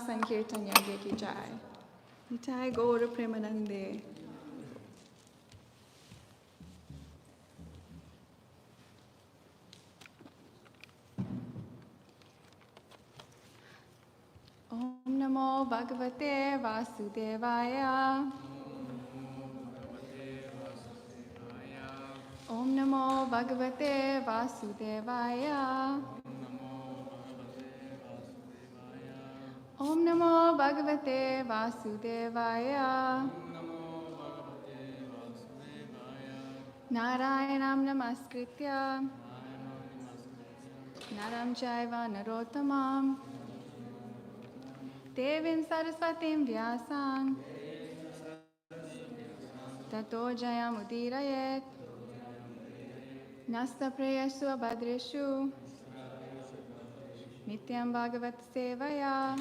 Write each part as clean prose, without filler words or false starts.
Sankirtan Yagya ki jai. Nitai Gaura Premanande. Om Namo Bhagavate Vasudevaya. Om Namo Bhagavate Vasudevaya. Om Namo Bhagavate Vasudevaya. Narayanam Namaskritya Naram Chaiva Narottamam Devim Saraswatim Vyasam Tato Jayam Udirayet Nasta Prayashu Abhadreshu Nityam Bhagavat Sevaya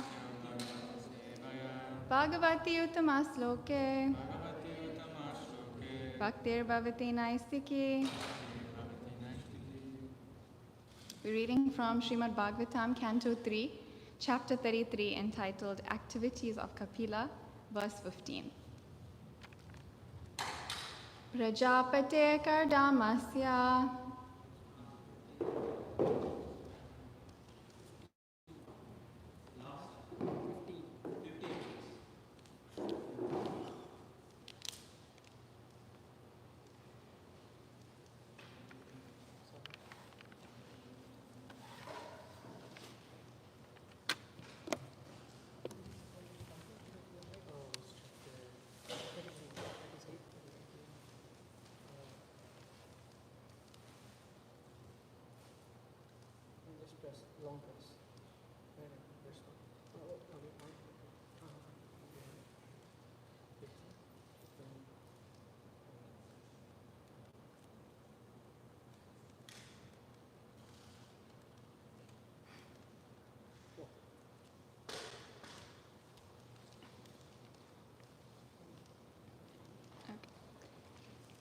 Bhagavati Uttamasloke Bhaktir Bhavati Naistiki. We're reading from Śrimad-Bhāgavatam, Canto 3, Chapter 33, entitled Activities of Kapila, verse 15. Prajapate Kardamasya long press.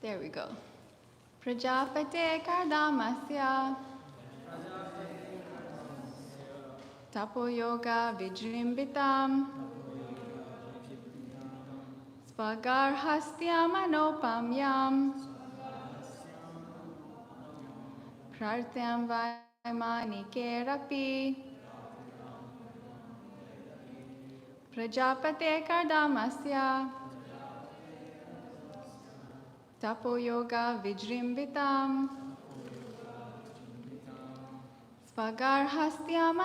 There we go. Prajapate Kardamasya Tapo Yoga Vijrimbitam Svagarhastyam Anopamyam Prartyam Vaimanikerapi Prajapate Kardamasya Tapo Yoga Vijrimbitam Svagarhastyam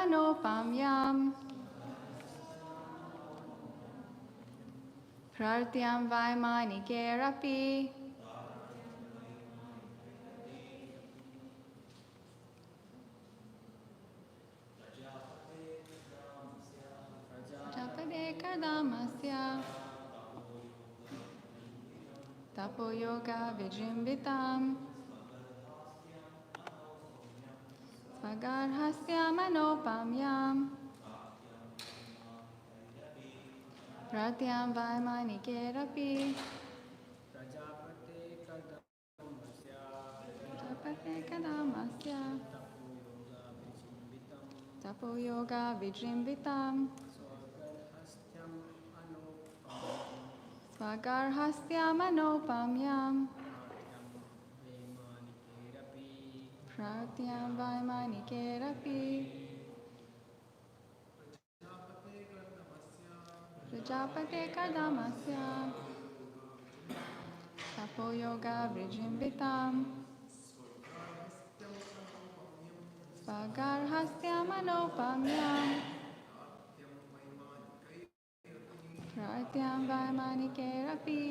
Pratyam Vaimanikerapi Japade Kardamasya Tapo Yoga Vijimbitam Svagarhastyam Pratyam Vaimanikerapi Japade Kardamasya Tapo Yoga Vijimbitam Svagarhastyam Pratyam Vaimanikerapi Prajapate Kardamasya Tapo Yoga Vijimbitam Svagarhastyam Pratyam Vaimanikerapi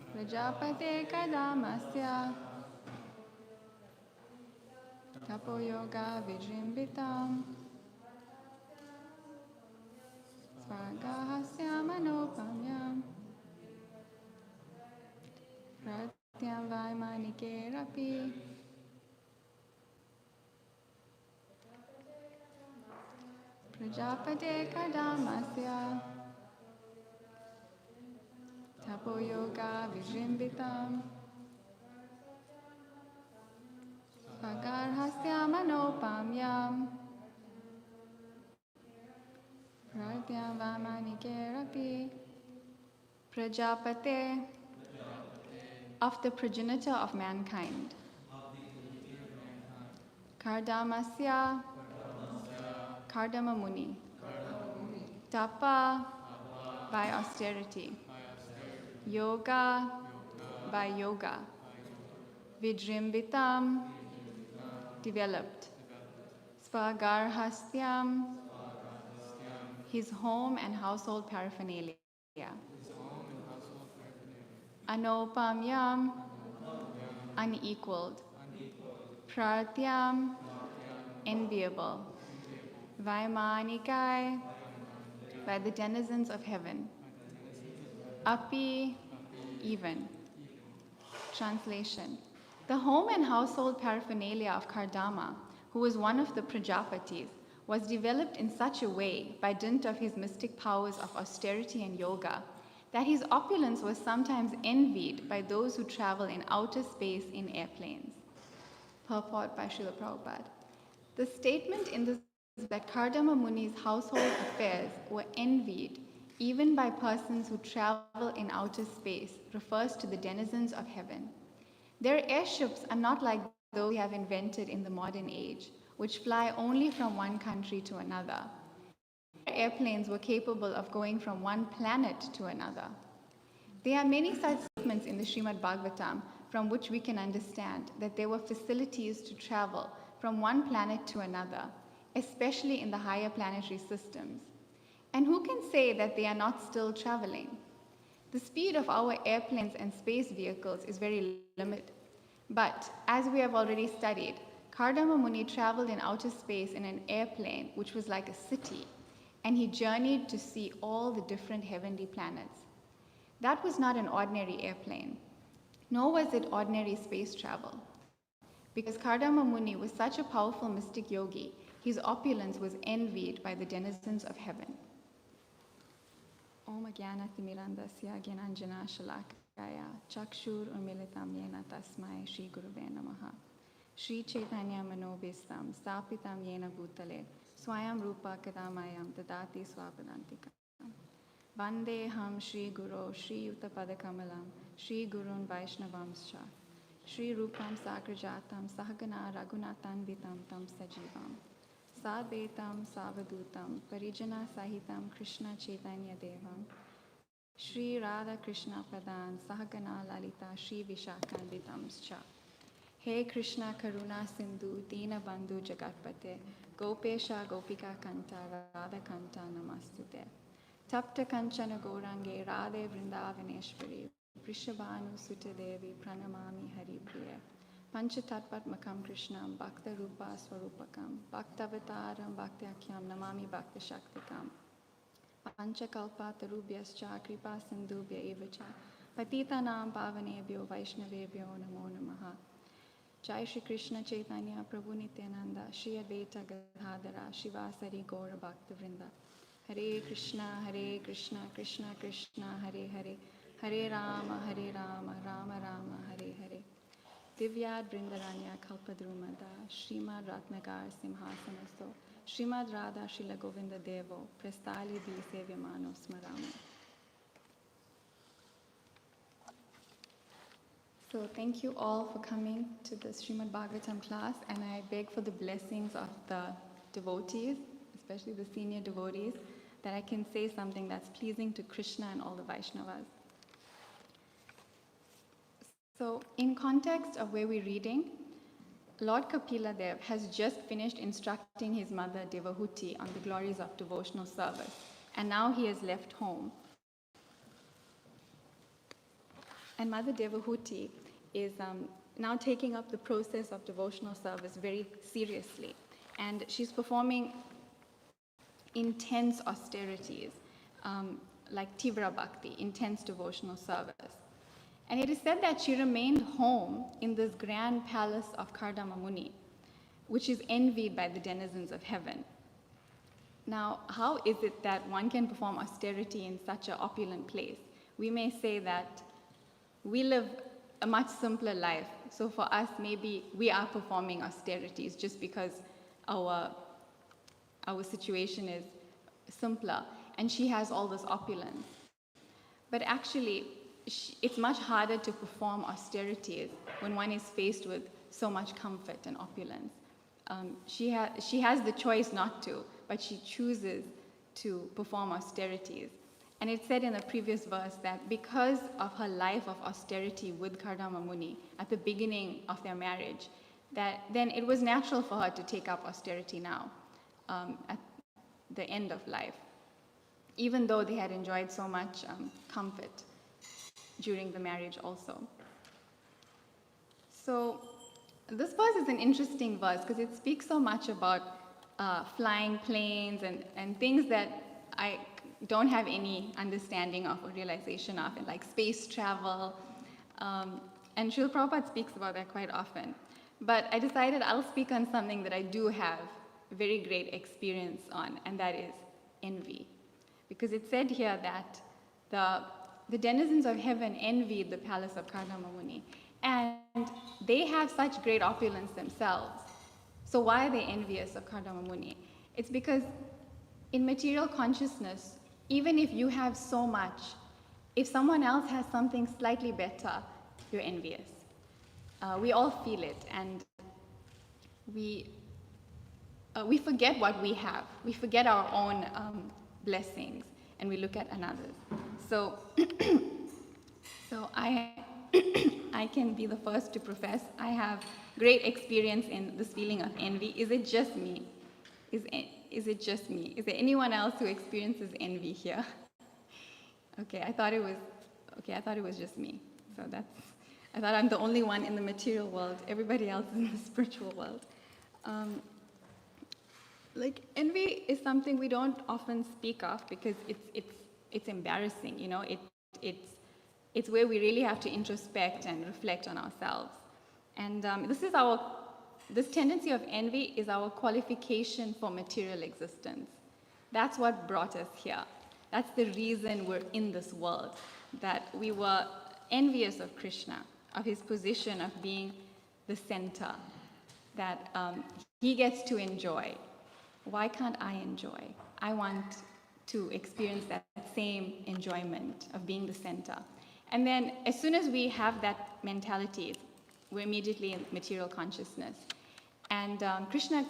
Prajapate Kardamasya Tapo Yoga Vijimbitam Svagarhastyam Pratyam Vaimanikerapi Prajapate Kardamasya Tapo Yoga Vijimbitam Svagarhastyam Pratyam Vaimanikerapi Prajapate of the progenitor of mankind. Kardamasya Kardama Muni. Tapa by austerity. Yoga by yoga. Vijrimbitam developed. Svagarhastyam his home and household paraphernalia. Anopamyam unequaled. Pratyam enviable. Vaimanikai by the denizens of heaven. Api even. Translation. The home and household paraphernalia of Kardama, who was one of the Prajapatis, was developed in such a way by dint of his mystic powers of austerity and yoga that his opulence was sometimes envied by those who travel in outer space in airplanes. Purport by Srila Prabhupada. The statement in this that Kardama Muni's household affairs were envied even by persons who travel in outer space refers to the denizens of heaven. Their airships are not like those we have invented in the modern age, which fly only from one country to another. Their airplanes were capable of going from one planet to another. There are many such statements in the Śrimad-Bhāgavatam from which we can understand that there were facilities to travel from one planet to another, especially in the higher planetary systems. And who can say that they are not still traveling? The speed of our airplanes and space vehicles is very limited. But as we have already studied, Kardama Muni traveled in outer space in an airplane which was like a city, and he journeyed to see all the different heavenly planets. That was not an ordinary airplane, nor was it ordinary space travel. Because Kardama Muni was such a powerful mystic yogi, his opulence was envied by the denizens of heaven. Om Jnanatimmirandasya Jnananjana Shalakaya Chakshur Unmilitam Yena Tasmai Shri Guruve Namaha Shri Chaitanya Manobhistam Stapitam Yena Bhutale Swayam Rupa Kadamayam Dadati Swapadantika Vandeham Shri Guru Shri Yuttapadakamalam Shri Gurun Vaishnavamscha Shri Rupam Sagrajatam Sahagana Raghunathanvitam Tam Sajivam Sadvetam Savadutam Parijana Sahitam Krishna Chaitanya Devam Shri Radha Krishna Padan Sahagana Lalita Shri Vishakhanvitamscha. He Krishna Karuna Sindhu Dina Bandhu Jagatpate Gopesha Gopika Kanta Radha Kanta Namastute Tapta Kanchana Gorange Radhe Vrindavaneshwari Vrishabhanu Sute Devi Pranamami Hari Priya Panchatatvatmakam Krishnam Bhakta Rupa Swarupakam Bhaktavataram Bhaktyakhyam Namami Bhakta Shaktikam Panchakalpa Tarubhyascha Kripa Sindhubhya Evacha Patitanam Pavanebhyo Vaishnavebhyo Namo Namaha Jai Shri Krishna Chaitanya Prabhu Nityananda Shri Advaita Gadadhara Shivasari Gaura Bhakta Vrinda Hare Krishna Krishna Krishna Hare Hare Hare Rama Rama Rama Hare Hare Divyad Vrindaranya Kalpadrumada Srimad Ratnagar Simhasanaso Srimad Radha Shila Govinda Devo Prestali Di Sevyamano Smarama. So thank you all for coming to the Śrimad-Bhāgavatam class, and I beg for the blessings of the devotees, especially the senior devotees, that I can say something that's pleasing to Krishna and all the Vaishnavas. So in context of where we're reading, Lord Kapila Dev has just finished instructing his mother Devahuti on the glories of devotional service, and now he has left home. And Mother Devahuti is now taking up the process of devotional service very seriously. And she's performing intense austerities, like Tivra Bhakti, intense devotional service. And it is said that she remained home in this grand palace of Kardama Muni, which is envied by the denizens of heaven. Now, how is it that one can perform austerity in such an opulent place? We may say that we live a much simpler life. So for us, maybe we are performing austerities just because our situation is simpler, and she has all this opulence. But actually, it's much harder to perform austerities when one is faced with so much comfort and opulence. She has the choice not to, but she chooses to perform austerities. And it said in the previous verse that because of her life of austerity with Kardama Muni at the beginning of their marriage, that then it was natural for her to take up austerity now, at the end of life, even though they had enjoyed so much comfort during the marriage also. So this verse is an interesting verse because it speaks so much about flying planes and things that I don't have any understanding of or realization of, and like space travel. And Srila Prabhupada speaks about that quite often. But I decided I'll speak on something that I do have very great experience on, and that is envy. Because it said here that the denizens of heaven envied the palace of Kardama Muni, and they have such great opulence themselves. So why are they envious of Kardama Muni? It's because in material consciousness, even if you have so much, if someone else has something slightly better, you're envious. We all feel it, and we forget what we have. We forget our own blessings, and we look at another's. So, so I can be the first to profess I have great experience in this feeling of envy. Is it just me? Is it just me? Is there anyone else who experiences envy here? Okay, I thought it was just me. So I thought I'm the only one in the material world. Everybody else is in the spiritual world. Like envy is something we don't often speak of because it's embarrassing. You know, it's where we really have to introspect and reflect on ourselves. And this tendency of envy is our qualification for material existence. That's what brought us here. That's the reason we're in this world, that we were envious of Krishna, of his position of being the center, that he gets to enjoy. Why can't I enjoy? I want to experience that same enjoyment of being the center. And then as soon as we have that mentality, we're immediately in material consciousness. And Krishna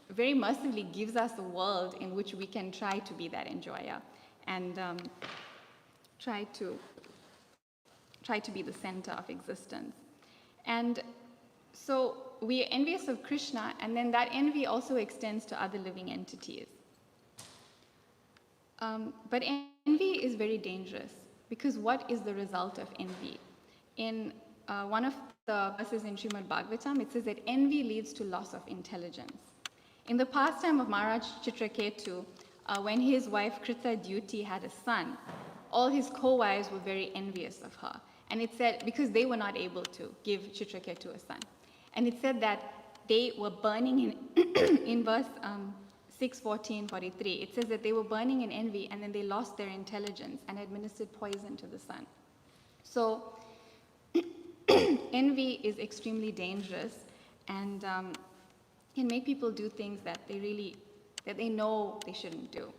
very mercifully gives us a world in which we can try to be that enjoyer and try to be the center of existence. And So we are envious of Krishna, and then that envy also extends to other living entities. But envy is very dangerous, because what is the result of envy? In one of the verses in Śrimad-Bhāgavatam, it says that envy leads to loss of intelligence. In the pastime of Maharaj Chitraketu, when his wife Krita Dyuti had a son, all his co-wives were very envious of her. And it said, because they were not able to give Chitraketu a son. And it said that they were burning in verse 6:14:43, it says that they were burning in envy, and then they lost their intelligence and administered poison to the son. So envy is extremely dangerous, and can make people do things that they know they shouldn't do.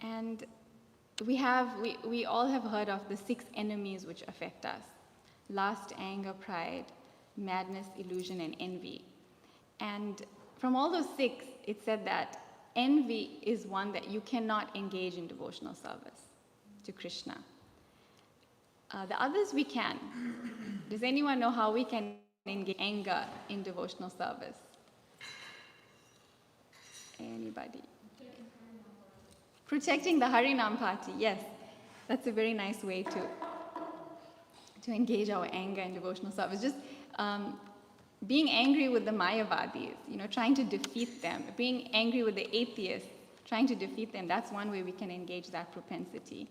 And we all have heard of the 6 enemies which affect us: lust, anger, pride, madness, illusion, and envy. And from all those 6, it said that envy is one that you cannot engage in devotional service to Krishna. The others we can. Does anyone know how we can engage anger in devotional service? Anybody? Protecting the Harinam party, yes. That's a very nice way to engage our anger in devotional service. Just being angry with the Mayavadis, trying to defeat them. Being angry with the atheists, trying to defeat them. That's one way we can engage that propensity.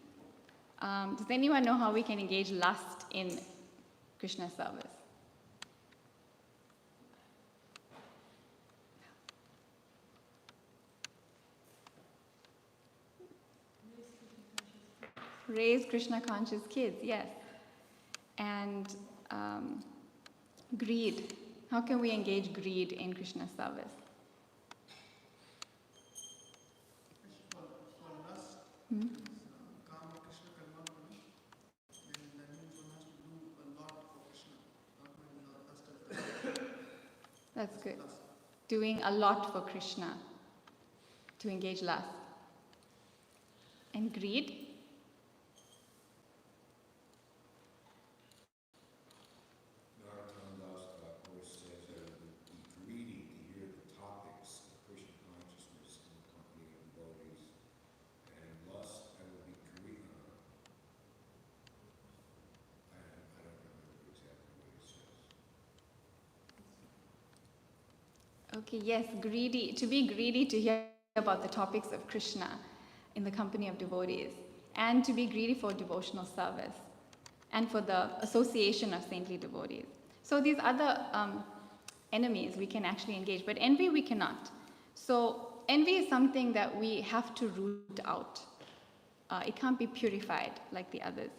Does anyone know how we can engage lust in Krishna service? Raise Krishna conscious kids, yes. And greed. How can we engage greed in Krishna service? That's good. Doing a lot for Krishna to engage lust. And greed? Okay, yes, greedy. To be greedy to hear about the topics of Krishna in the company of devotees, and to be greedy for devotional service, and for the association of saintly devotees. So these other enemies we can actually engage, but envy we cannot. So envy is something that we have to root out. It can't be purified like the others.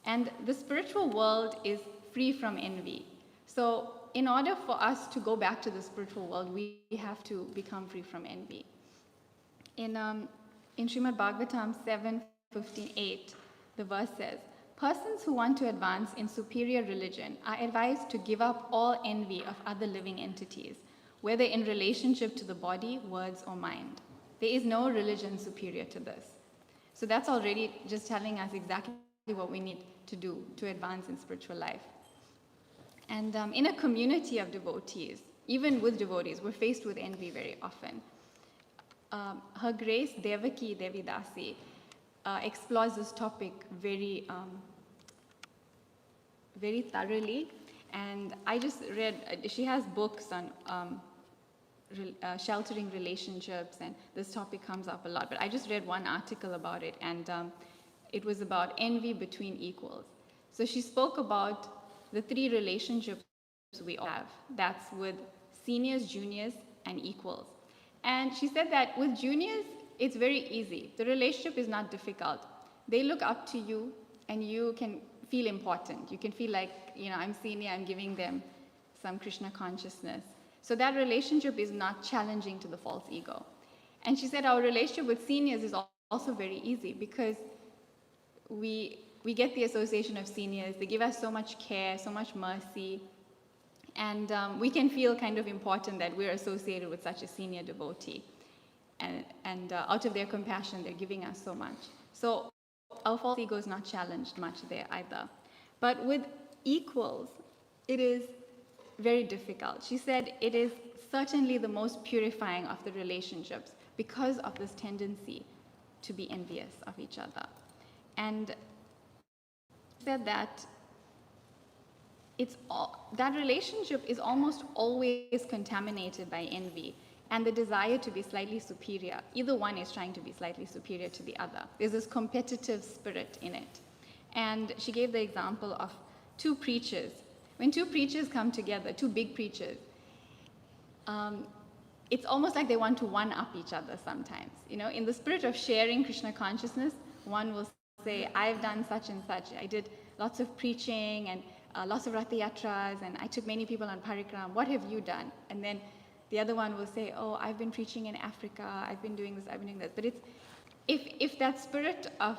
And the spiritual world is free from envy. So in order for us to go back to the spiritual world, we have to become free from envy. In Śrimad-Bhāgavatam 7:15-8, the verse says, "Persons who want to advance in superior religion are advised to give up all envy of other living entities, whether in relationship to the body, words, or mind. There is no religion superior to this." So that's already just telling us exactly what we need to do to advance in spiritual life. And in a community of devotees, even with devotees, we're faced with envy very often. Her Grace Devaki Devidasi explores this topic very thoroughly. And I just read, she has books on sheltering relationships, and this topic comes up a lot. But I just read one article about it, and it was about envy between equals. So she spoke about the 3 relationships we all have. That's with seniors, juniors, and equals. And she said that with juniors, it's very easy. The relationship is not difficult. They look up to you, and you can feel important. You can feel like, I'm senior, I'm giving them some Krishna consciousness. So that relationship is not challenging to the false ego. And she said our relationship with seniors is also very easy, because we get the association of seniors. They give us so much care, so much mercy, and we can feel kind of important that we're associated with such a senior devotee. And out of their compassion, they're giving us so much. So our false ego is not challenged much there either. But with equals, it is very difficult. She said it is certainly the most purifying of the relationships because of this tendency to be envious of each other. And said that that relationship is almost always contaminated by envy and the desire to be slightly superior. Either one is trying to be slightly superior to the other. There's this competitive spirit in it. And she gave the example of two preachers. When two preachers come together, two big preachers, it's almost like they want to one-up each other sometimes. You know, in the spirit of sharing Krishna consciousness, one will say, I've done such and such. I did lots of preaching and lots of Ratha Yatras, and I took many people on parikram. What have you done? And then the other one will say, oh, I've been preaching in Africa. I've been doing this, I've been doing that. But if that spirit of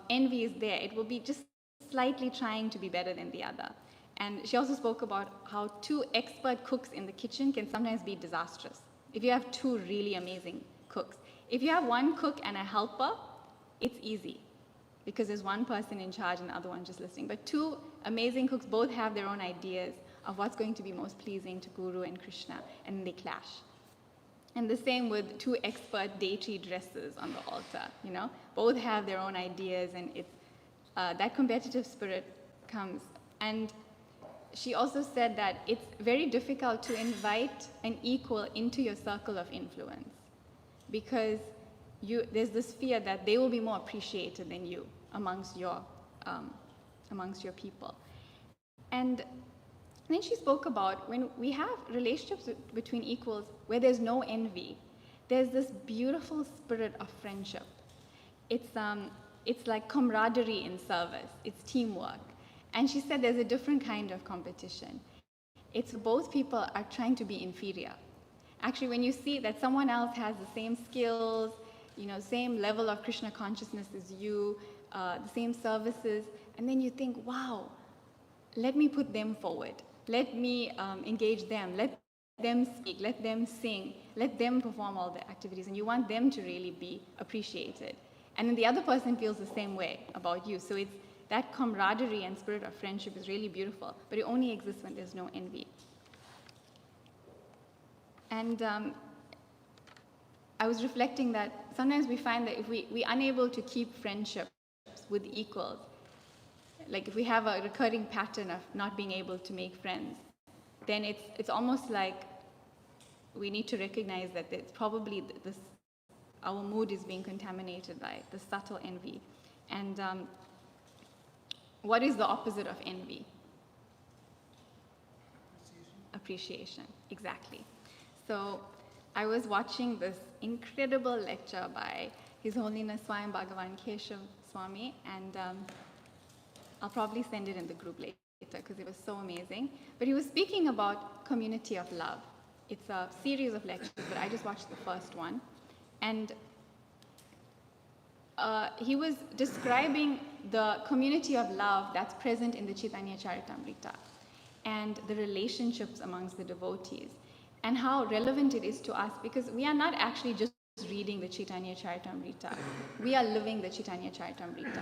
envy is there, it will be just slightly trying to be better than the other. And she also spoke about how two expert cooks in the kitchen can sometimes be disastrous. If you have two really amazing cooks. If you have one cook and a helper, it's easy because there's one person in charge and the other one just listening. But two amazing cooks both have their own ideas of what's going to be most pleasing to Guru and Krishna, and they clash. And the same with two expert deity dressers on the altar, you know. Both have their own ideas, and it's that competitive spirit comes. And she also said that it's very difficult to invite an equal into your circle of influence because there's this fear that they will be more appreciated than you amongst your people. And then she spoke about when we have relationships between equals where there's no envy, there's this beautiful spirit of friendship. It's like camaraderie in service, it's teamwork. And she said there's a different kind of competition. It's both people are trying to be inferior. Actually, when you see that someone else has the same skills, you know, same level of Krishna consciousness as you, the same services, and then you think, wow, let me put them forward. Let me engage them. Let them speak. Let them sing. Let them perform all the activities. And you want them to really be appreciated. And then the other person feels the same way about you. So it's that camaraderie and spirit of friendship is really beautiful, but it only exists when there's no envy. And I was reflecting that sometimes we find that if we're unable to keep friendships with equals, like if we have a recurring pattern of not being able to make friends, then it's almost like we need to recognize that it's probably our mood is being contaminated by the subtle envy. And what is the opposite of envy? Appreciation, exactly. So I was watching this incredible lecture by His Holiness Swami Bhagavan Keshav Swami, and I'll probably send it in the group later because it was so amazing. But he was speaking about community of love. It's a series of lectures, but I just watched the first one. And he was describing the community of love that's present in the Chaitanya Charitamrita and the relationships amongst the devotees and how relevant it is to us, because we are not actually just reading the Chaitanya Charitamrita. We are living the Chaitanya Charitamrita.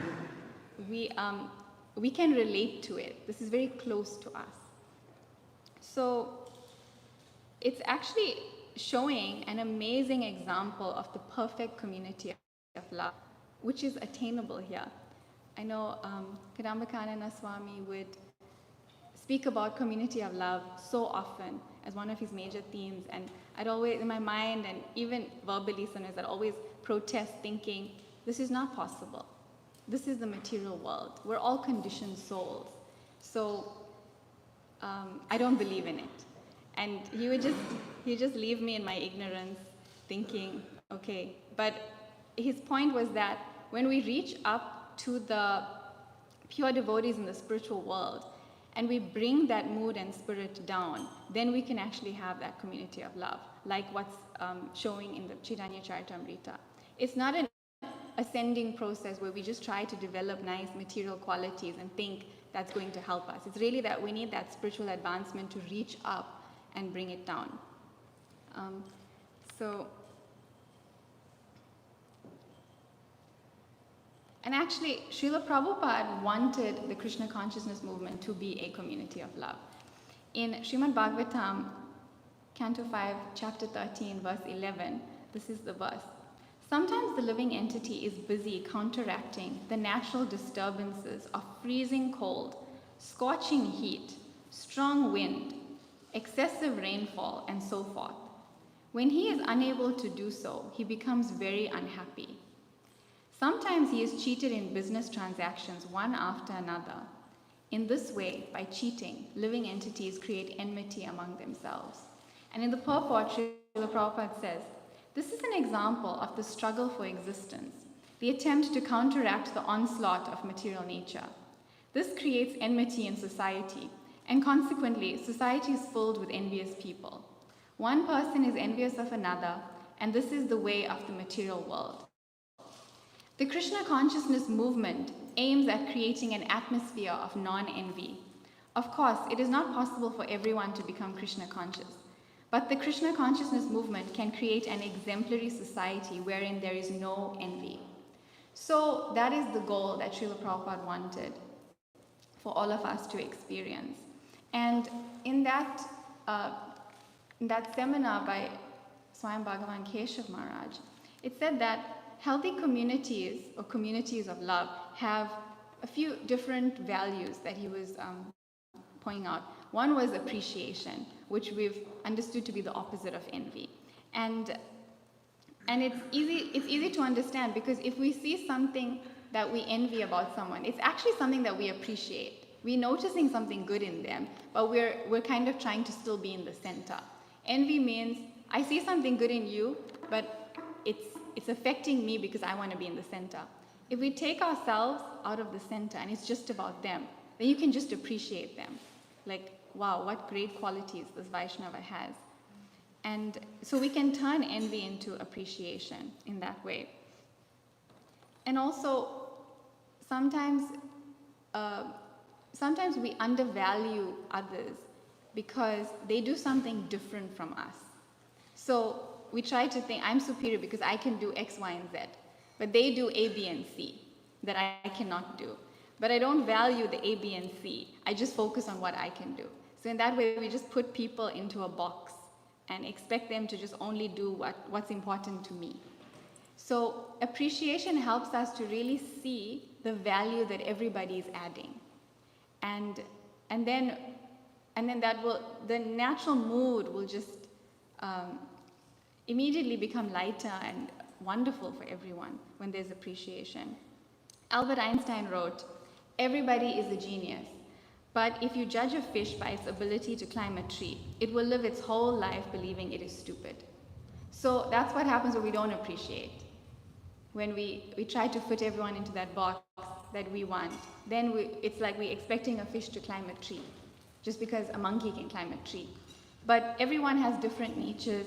We can relate to it. This is very close to us. So it's actually showing an amazing example of the perfect community of love, which is attainable here. I know Kadambakanana Swami would speak about community of love so often as one of his major themes, and I'd always, in my mind and even verbally sometimes, I'd always protest thinking, this is not possible. This is the material world. We're all conditioned souls. So I don't believe in it. And he'd just leave me in my ignorance thinking, okay. But his point was that when we reach up to the pure devotees in the spiritual world and we bring that mood and spirit down, then we can actually have that community of love, like what's showing in the Chaitanya Charitamrita. It's not an ascending process where we just try to develop nice material qualities and think that's going to help us. It's really that we need that spiritual advancement to reach up and bring it down. And actually, Srila Prabhupada wanted the Krishna consciousness movement to be a community of love. In Śrimad-Bhāgavatam, Canto 5, Chapter 13, verse 11, this is the verse. Sometimes the living entity is busy counteracting the natural disturbances of freezing cold, scorching heat, strong wind, excessive rainfall, and so forth. When he is unable to do so, he becomes very unhappy. Sometimes he is cheated in business transactions one after another. In this way, by cheating, living entities create enmity among themselves. And in the purport, Srila Prabhupada says, this is an example of the struggle for existence, the attempt to counteract the onslaught of material nature. This creates enmity in society, and consequently, society is filled with envious people. One person is envious of another, and this is the way of the material world. The Krishna consciousness movement aims at creating an atmosphere of non-envy. Of course, it is not possible for everyone to become Krishna conscious, but the Krishna consciousness movement can create an exemplary society wherein there is no envy. So that is the goal that Srila Prabhupada wanted for all of us to experience. And in that seminar by Swayam Bhagavan Keshav Maharaj, it said that healthy communities or communities of love have a few different values that he was pointing out. One was appreciation, which we've understood to be the opposite of envy. And it's easy to understand, because if we see something that we envy about someone, it's actually something that we appreciate. We're noticing something good in them, but we're kind of trying to still be in the center. Envy means I see something good in you, but it's affecting me because I want to be in the center. If we take ourselves out of the center and it's just about them, then you can just appreciate them. Like, wow, what great qualities this Vaishnava has. And so we can turn envy into appreciation in that way. And also, sometimes we undervalue others because they do something different from us. So we try to think, I'm superior because I can do X, Y, and Z. But they do A, B, and C that I cannot do. But I don't value the A, B, and C. I just focus on what I can do. So in that way, we just put people into a box and expect them to just only do what's important to me. So appreciation helps us to really see the value that everybody is adding. And then the natural mood will just immediately become lighter and wonderful for everyone when there's appreciation. Albert Einstein wrote, "Everybody is a genius, but if you judge a fish by its ability to climb a tree, it will live its whole life believing it is stupid." So that's what happens when we don't appreciate. When we try to put everyone into that box that we want, then it's like we're expecting a fish to climb a tree, just because a monkey can climb a tree. But everyone has different natures,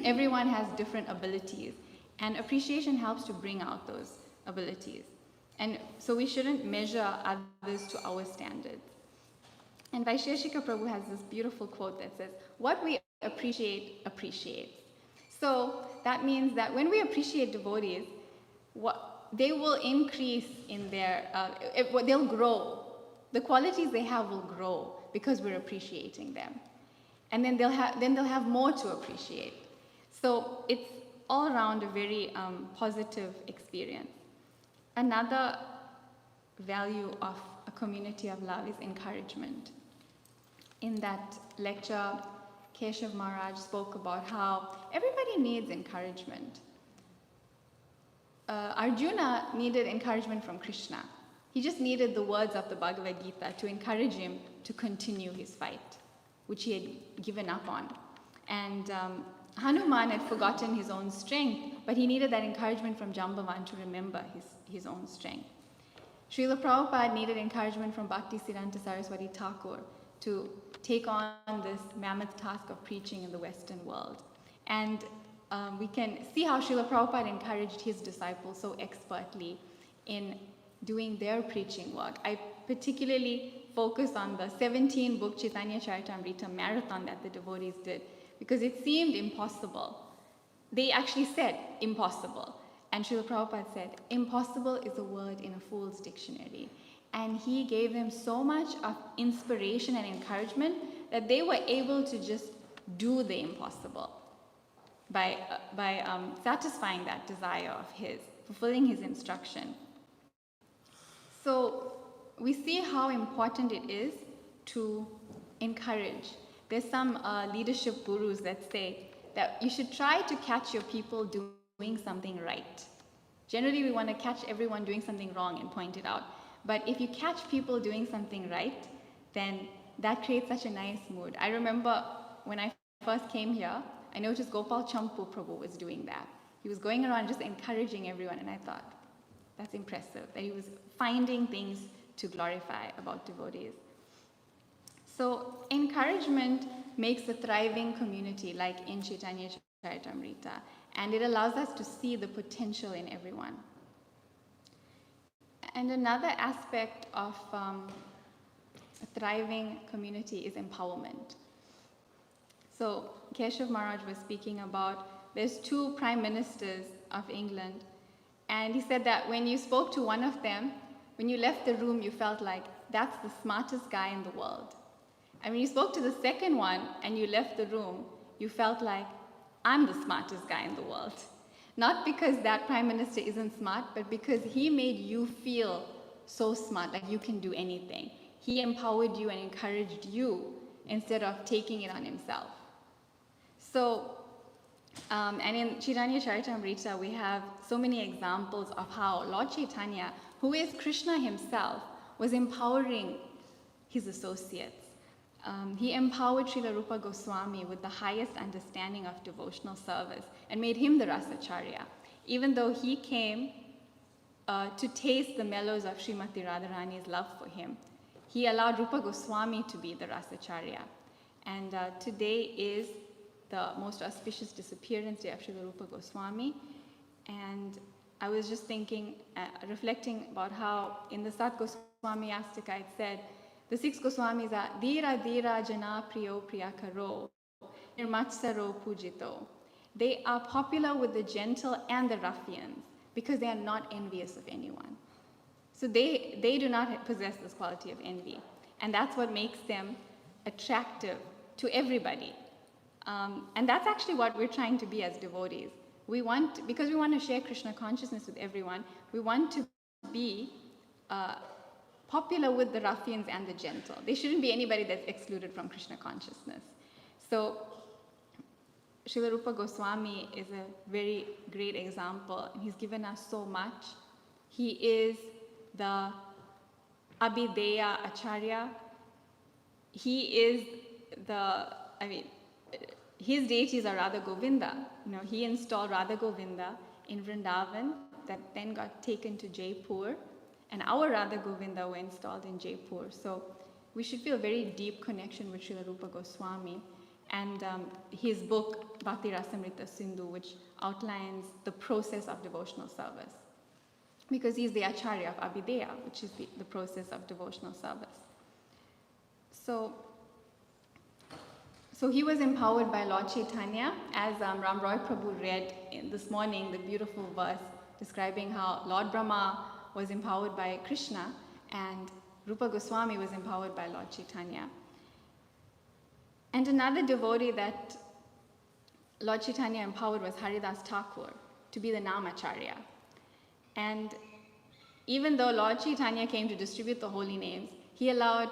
everyone has different abilities, and appreciation helps to bring out those abilities. And so we shouldn't measure others to our standards. And Vaisheshika Prabhu has this beautiful quote that says, "What we appreciate, appreciates." So that means that when we appreciate devotees, they will increase in they'll grow. The qualities they have will grow because we're appreciating them. And then they'll have more to appreciate. So it's all around a very positive experience. Another value of a community of love is encouragement. In that lecture, Keshav Maharaj spoke about how everybody needs encouragement. Arjuna needed encouragement from Krishna. He just needed the words of the Bhagavad Gita to encourage him to continue his fight, which he had given up on. And Hanuman had forgotten his own strength, but he needed that encouragement from Jambavan to remember his own strength. Srila Prabhupada needed encouragement from Bhakti Siddhanta Saraswati Thakur to take on this mammoth task of preaching in the Western world. And we can see how Srila Prabhupada encouraged his disciples so expertly in doing their preaching work. I particularly focus on the 17-book Chaitanya Charitamrita marathon that the devotees did, because it seemed impossible. They actually said impossible. And Srila Prabhupada said, impossible is a word in a fool's dictionary. And he gave them so much of inspiration and encouragement that they were able to just do the impossible by satisfying that desire of his, fulfilling his instruction. So we see how important it is to encourage. There's some leadership gurus that say that you should try to catch your people doing something right. Generally, we want to catch everyone doing something wrong and point it out. But if you catch people doing something right, then that creates such a nice mood. I remember when I first came here, I noticed Gopal Champu Prabhu was doing that. He was going around just encouraging everyone, and I thought, that's impressive, that he was finding things to glorify about devotees. So encouragement makes a thriving community like in Chaitanya Charitamrita, and it allows us to see the potential in everyone. And another aspect of a thriving community is empowerment. So Keshav Maharaj was speaking about, there's 2 prime ministers of England, and he said that when you spoke to one of them, when you left the room, you felt like, that's the smartest guy in the world. And when you spoke to the second one and you left the room, you felt like, I'm the smartest guy in the world. Not because that prime minister isn't smart, but because he made you feel so smart, like you can do anything. He empowered you and encouraged you instead of taking it on himself. So, and in Chaitanya Charitamrita, we have so many examples of how Lord Chaitanya, who is Krishna himself, was empowering his associates. He empowered Srila Rupa Goswami with the highest understanding of devotional service and made him the Rasacharya, even though he came to taste the mellows of Srimati Radharani's love for him. He allowed Rupa Goswami to be the Rasacharya. And today is the most auspicious disappearance day of Srila Rupa Goswami. And I was just thinking, reflecting about how in the Sat Goswami Astika it said, the 6 Goswamis are Dhira Dhira Jana Priyo Priyakaro, Nirmatsaro Pujito. They are popular with the gentle and the ruffians because they are not envious of anyone. So they do not possess this quality of envy. And that's what makes them attractive to everybody. And that's actually what we're trying to be as devotees. Because we want to share Krishna consciousness with everyone, we want to be popular with the ruffians and the gentle. There shouldn't be anybody that's excluded from Krishna consciousness. So Srila Rupa Goswami is a very great example, and he's given us so much. He is the Abhideya Acharya. He is his deities are Radha Govinda. He installed Radha Govinda in Vrindavan that then got taken to Jaipur. And our Radha Govinda were installed in Jaipur. So we should feel a very deep connection with Srila Rupa Goswami. And his book, Bhakti Rasamrita Sindhu, which outlines the process of devotional service. Because he's the Acharya of Abhideya, which is the process of devotional service. So he was empowered by Lord Chaitanya, as Ram Roy Prabhu read this morning, the beautiful verse describing how Lord Brahma was empowered by Krishna and Rupa Goswami was empowered by Lord Chaitanya. And another devotee that Lord Chaitanya empowered was Haridas Thakur to be the Namacharya. And even though Lord Chaitanya came to distribute the holy names, he allowed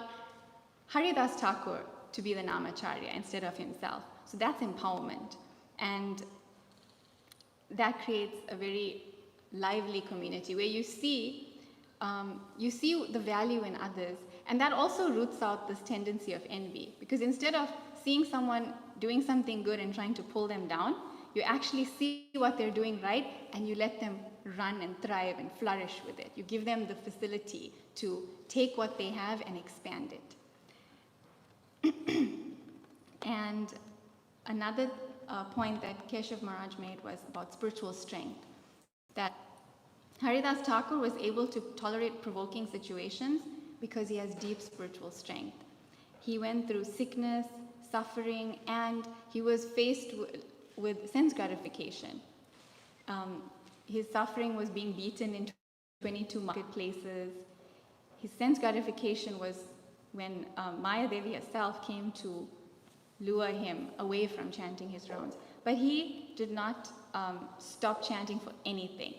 Haridas Thakur to be the Namacharya instead of himself. So that's empowerment. And that creates a very lively community where you see the value in others. And that also roots out this tendency of envy. Because instead of seeing someone doing something good and trying to pull them down, you actually see what they're doing right and you let them run and thrive and flourish with it. You give them the facility to take what they have and expand it. And another point that Keshav Maharaj made was about spiritual strength. That Haridas Thakur was able to tolerate provoking situations because he has deep spiritual strength. He went through sickness, suffering, and he was faced with sense gratification. His suffering was being beaten in 22 marketplaces. His sense gratification was when Maya Devi herself came to lure him away from chanting his rounds. But he did not stop chanting for anything.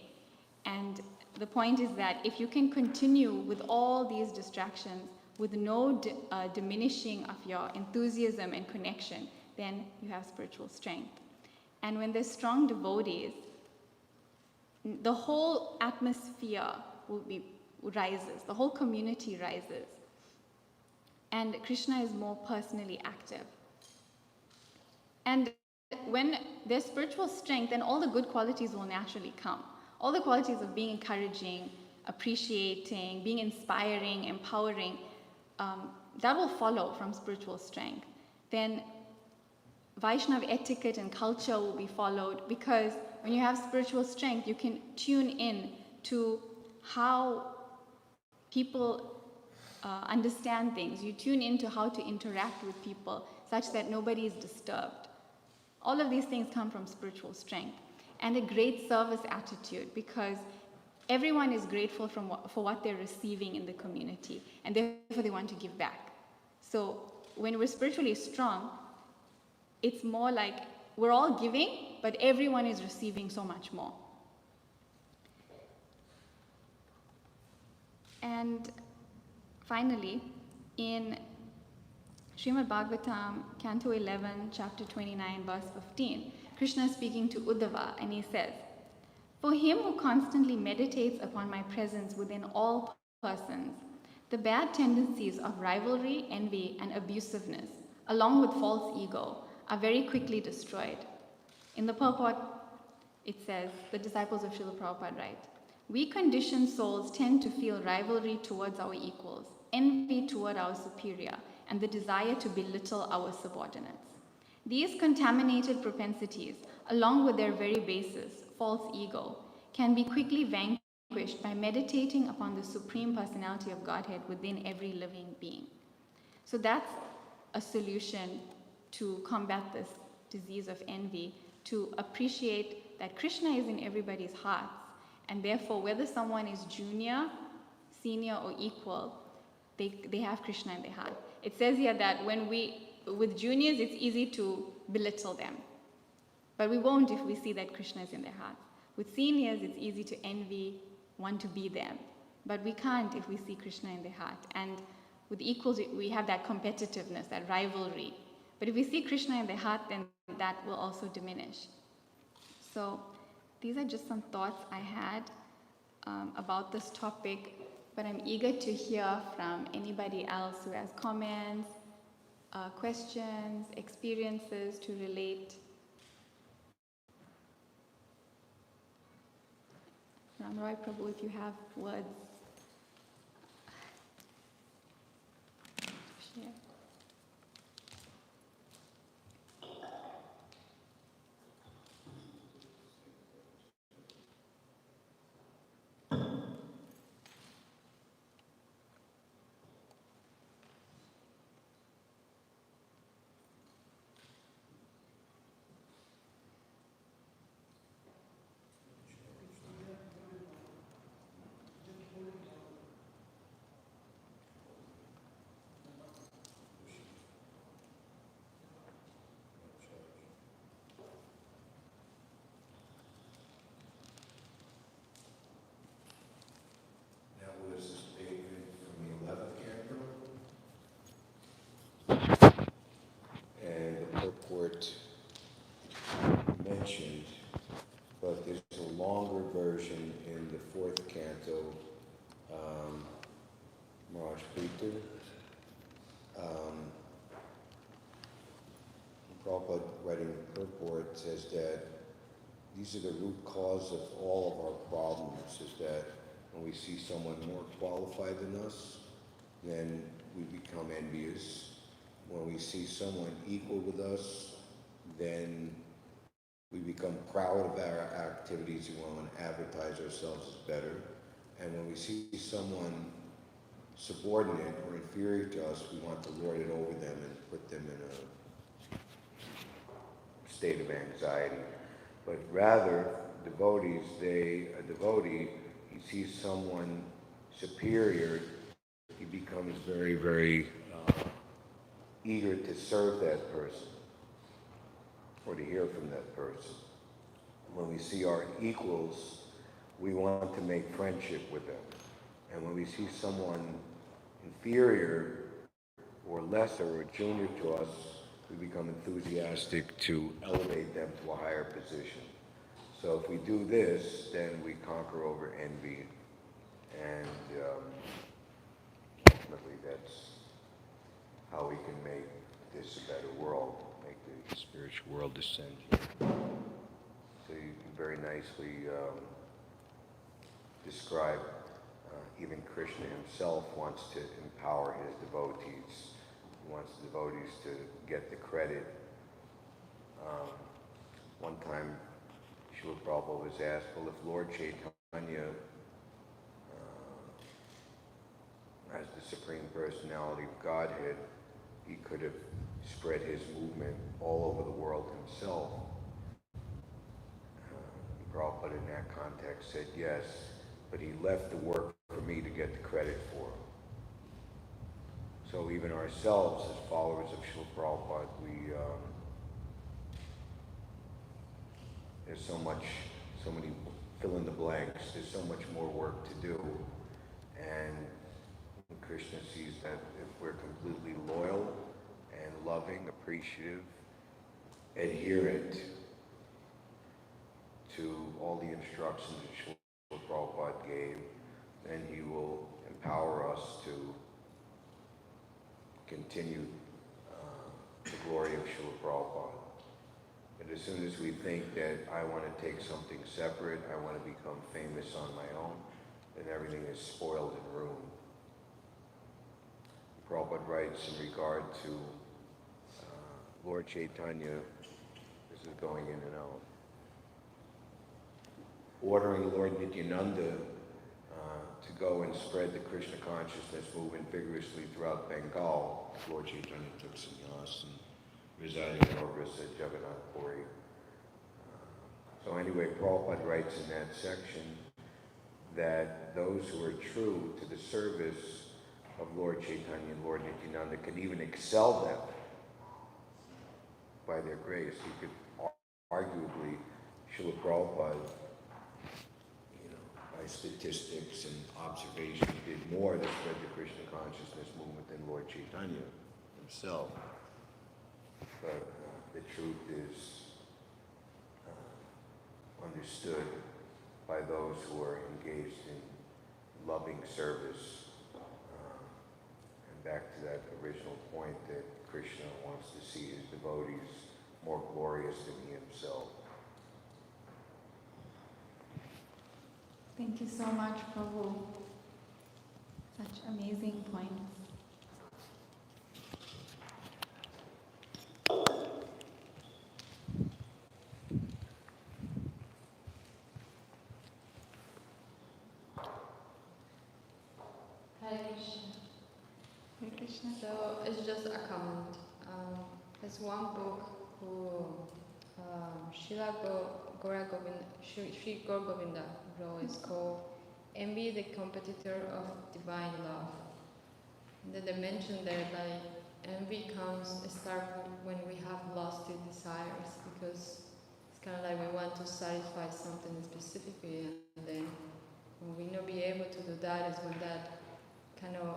And the point is that if you can continue with all these distractions with no diminishing of your enthusiasm and connection, then you have spiritual strength. And when there's strong devotees, the whole atmosphere rises, the whole community rises. And Krishna is more personally active. And when there's spiritual strength, then all the good qualities will naturally come. All the qualities of being encouraging, appreciating, being inspiring, empowering, that will follow from spiritual strength. Then Vaishnava etiquette and culture will be followed, because when you have spiritual strength, you can tune in to how people understand things. You tune into how to interact with people such that nobody is disturbed. All of these things come from spiritual strength. And a great service attitude, because everyone is grateful for what they're receiving in the community, and therefore they want to give back. So when we're spiritually strong, it's more like we're all giving, but everyone is receiving so much more. And finally, in Śrimad-Bhāgavatam, Canto 11, Chapter 29, verse 15, Krishna is speaking to Uddhava, and he says, "For him who constantly meditates upon my presence within all persons, the bad tendencies of rivalry, envy, and abusiveness, along with false ego, are very quickly destroyed." In the purport, it says, the disciples of Srila Prabhupada write, "We conditioned souls tend to feel rivalry towards our equals, envy toward our superior, and the desire to belittle our subordinates. These contaminated propensities, along with their very basis, false ego, can be quickly vanquished by meditating upon the Supreme Personality of Godhead within every living being." So that's a solution to combat this disease of envy, to appreciate that Krishna is in everybody's hearts, and therefore whether someone is junior, senior, or equal, they have Krishna in their heart. It says here that with juniors, it's easy to belittle them, but we won't if we see that Krishna is in their heart. With seniors, it's easy to envy, want to be them, but we can't if we see Krishna in their heart. And with equals, we have that competitiveness, that rivalry. But if we see Krishna in their heart, then that will also diminish. So these are just some thoughts I had about this topic, but I'm eager to hear from anybody else who has comments, questions, experiences to relate. Ram Roy Prabhu, if you have words to share. Purport mentioned, but there's a longer version in the fourth canto, Maharaj Peter. Prabhupada, writing the purport, says that these are the root cause of all of our problems, is that when we see someone more qualified than us, then we become envious. When we see someone equal with us, then we become proud of our activities and want to advertise ourselves as better. And when we see someone subordinate or inferior to us, we want to lord it over them and put them in a state of anxiety. But rather, devotees, a devotee, he sees someone superior he becomes very, very eager to serve that person or to hear from that person. When we see our equals, we want to make friendship with them. And when we see someone inferior or lesser or junior to us, we become enthusiastic to elevate them to a higher position. So if we do this, then we conquer over envy, and ultimately that's how we can make this a better world, make the spiritual world descend here. So you can very nicely describe, even Krishna himself wants to empower his devotees. He wants the devotees to get the credit. One time, Srila Prabhupada was asked, well, if Lord Chaitanya, as the Supreme Personality of Godhead, he could have spread his movement all over the world himself. Prabhupada in that context said yes, but he left the work for me to get the credit for. So even ourselves, as followers of Srila Prabhupada, there's so many fill in the blanks, there's so much more work to do. And Krishna sees that if we're completely loyal and loving, appreciative, adherent to all the instructions that Srila Prabhupada gave, then he will empower us to continue the glory of Srila Prabhupada. But as soon as we think that I want to take something separate, I want to become famous on my own, then everything is spoiled and ruined. Prabhupada writes in regard to Lord Chaitanya, this is going in and out, ordering Lord Nityananda to go and spread the Krishna consciousness movement vigorously throughout Bengal. Lord Chaitanya took sannyas and residing in Orissa, Jagannath Puri. So anyway, Prabhupada writes in that section that those who are true to the service of Lord Chaitanya and Lord Nityananda can even excel them by their grace. You could arguably, Srila Prabhupada, by statistics and observation, did more to spread the Krishna consciousness movement than Lord Chaitanya himself. But the truth is understood by those who are engaged in loving service. And back to that original point that Krishna wants to see his devotees more glorious than he himself. Thank you so much, Prabhu. Such amazing points. Hare Krishna. Hare Krishna. So it's just a comment. There's one book who Sri Gaur Govinda wrote. It's called Envy, the Competitor of Divine Love. And then they mention there like envy start when we have lost the desires, because it's kind of like we want to satisfy something specifically, and then when we not be able to do that is when that kind of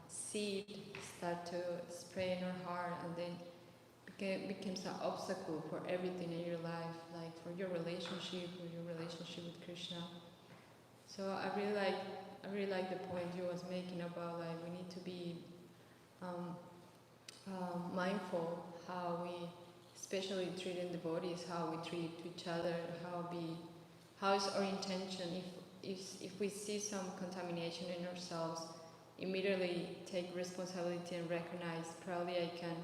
seed start to spray in our heart, and then becomes an obstacle for everything in your life, like for your relationship with Krishna. So I really like the point you was making about like we need to be mindful how we, especially treating devotees, how we treat each other, how is our intention. If we see some contamination in ourselves, immediately take responsibility and recognize probably I can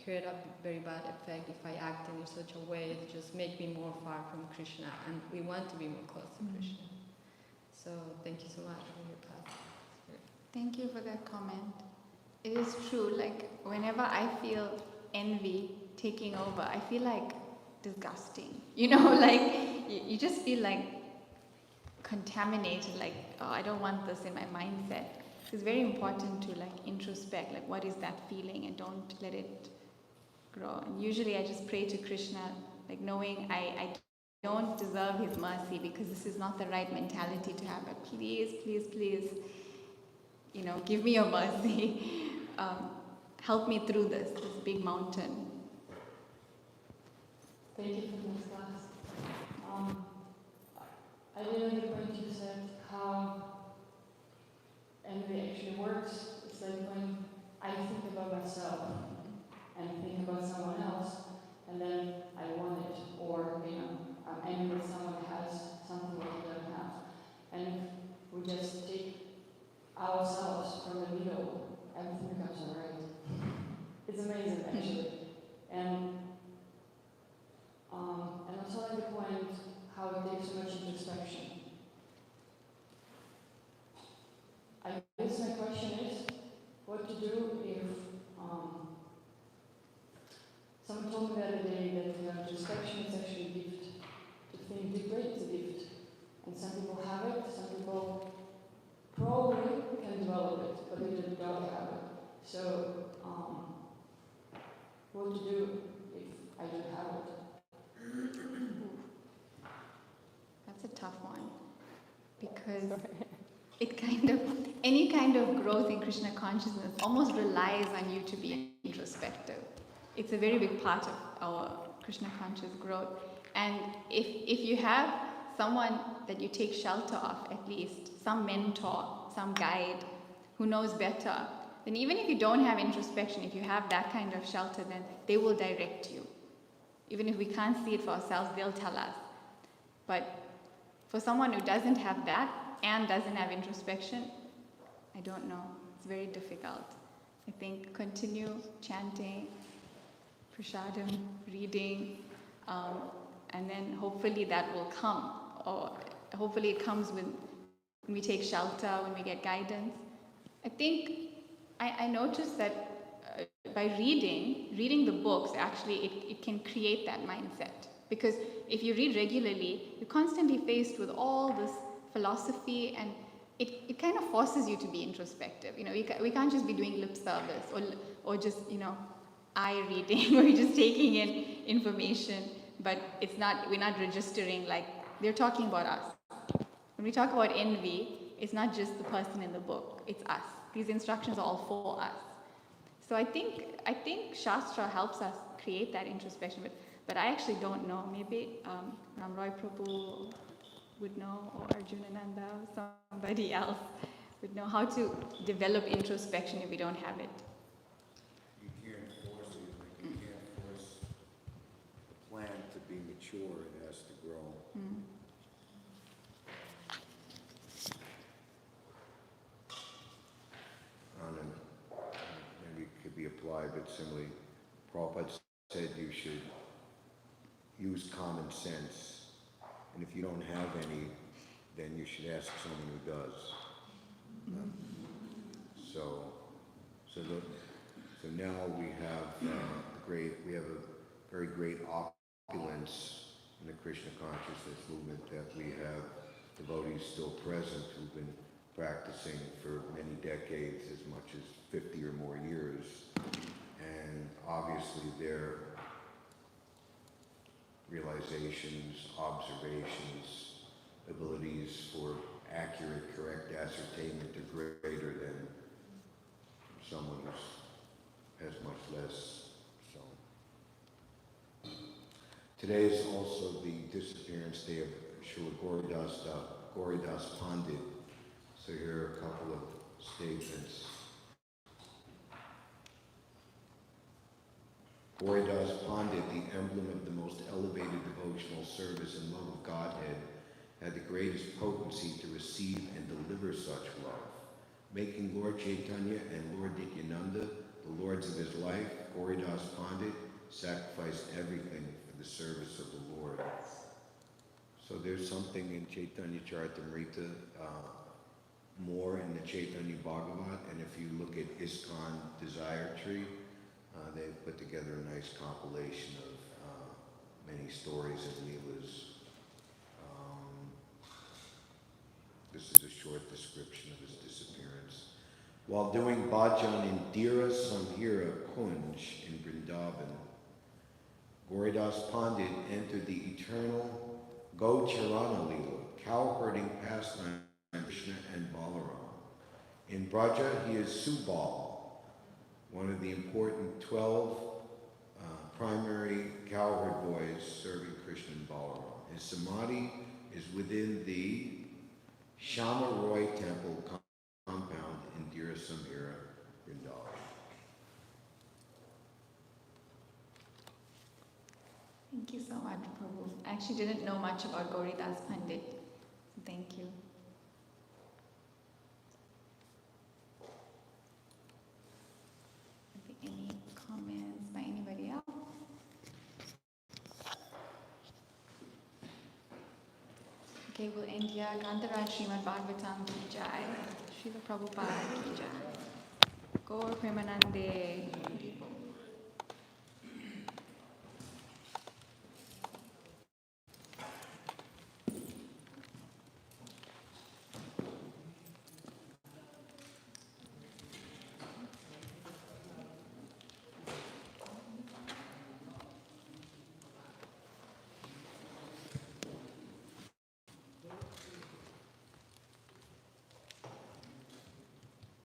create a very bad effect if I act in such a way that just make me more far from Krishna, and we want to be more close to Krishna. So thank you so much for your class. Thank you for that comment. It is true, like whenever I feel envy taking over, I feel like disgusting. Like you just feel like contaminated, like, oh, I don't want this in my mindset. it's very important to like introspect, like what is that feeling, and don't let it grow. And usually I just pray to Krishna, like knowing I don't deserve his mercy because this is not the right mentality to have, but please, please, please, give me your mercy. Help me through this big mountain. Thank you for this class. I didn't know the point you said how envy actually works. It's like when I think about myself and think about someone else, and then I want it, or I'm angry that someone has something that I don't have, and if we just take ourselves from the middle, everything becomes alright. It's amazing, actually, and also like the point how it takes so much introspection. I guess my question is, what to do if someone told me the other day that introspection is actually a gift. To think deeply is a gift. And some people have it, some people probably can develop it, but they don't have it. So, what to do if I don't have it? That's a tough one, because any kind of growth in Krishna consciousness almost relies on you to be introspective. It's a very big part of our Krishna conscious growth. And if you have someone that you take shelter of, at least some mentor, some guide who knows better, then even if you don't have introspection, if you have that kind of shelter, then they will direct you. Even if we can't see it for ourselves, they'll tell us. But for someone who doesn't have that and doesn't have introspection, I don't know. It's very difficult. I think continue chanting, prasadam, reading, and then hopefully that will come. Or hopefully it comes when we take shelter, when we get guidance. I think I noticed that by reading the books, actually it can create that mindset. Because if you read regularly, you're constantly faced with all this philosophy, and it kind of forces you to be introspective. We can't just be doing lip service or just, eye reading, or just taking in information, but we're not registering, like they're talking about us. When we talk about envy, it's not just the person in the book, it's us. These instructions are all for us. So I think Shastra helps us create that introspection, but I actually don't know. Maybe Ram Roy Prabhu would know, or Arjunananda, or somebody else would know how to develop introspection if we don't have it. You can't force it. You can't force the plant to be mature. It has to grow. Maybe it could be applied, but similarly, Prabhupada said you should use common sense. And if you don't have any, then you should ask someone who does. So now we have we have a very great opulence in the Krishna consciousness movement, that we have devotees still present who've been practicing for many decades, as much as 50 or more years. And obviously their realizations, observations, abilities for accurate, correct ascertainment are greater than someone who has much less. So today is also the disappearance day of Srila Gauridas Pandit. So here are a couple of statements. Gauridas Pandit, the emblem of the most elevated devotional service and love of Godhead, had the greatest potency to receive and deliver such love. Making Lord Chaitanya and Lord Nityananda the lords of his life, Gauridas Pandit sacrificed everything for the service of the Lord. So there's something in Chaitanya Charitamrita, more in the Chaitanya Bhāgavatam, and if you look at ISKCON Desire Tree, they've put together a nice compilation of many stories and leelas. This is a short description of his disappearance. while doing bhajan in Dira Samhira Kunj in Vrindavan, Gauridas Pandit entered the eternal Gocharana Lila, cow-herding pastime of Krishna and Balaram. In Braja, he is Subal, one of the important 12 primary cowherd boys serving Krishna and Balaram. His samadhi is within the Shama Roy Temple compound in Dira Samhira, Vrindavan. Thank you so much, Prabhu. I actually didn't know much about Gauridas Pandit. Thank you. Are there any comments by anybody else? Okay, we'll end here. Gandharaj Śrimad-Bhāgavatam ki jai. Srila Prabhupada ki jai. Gaur Premanande.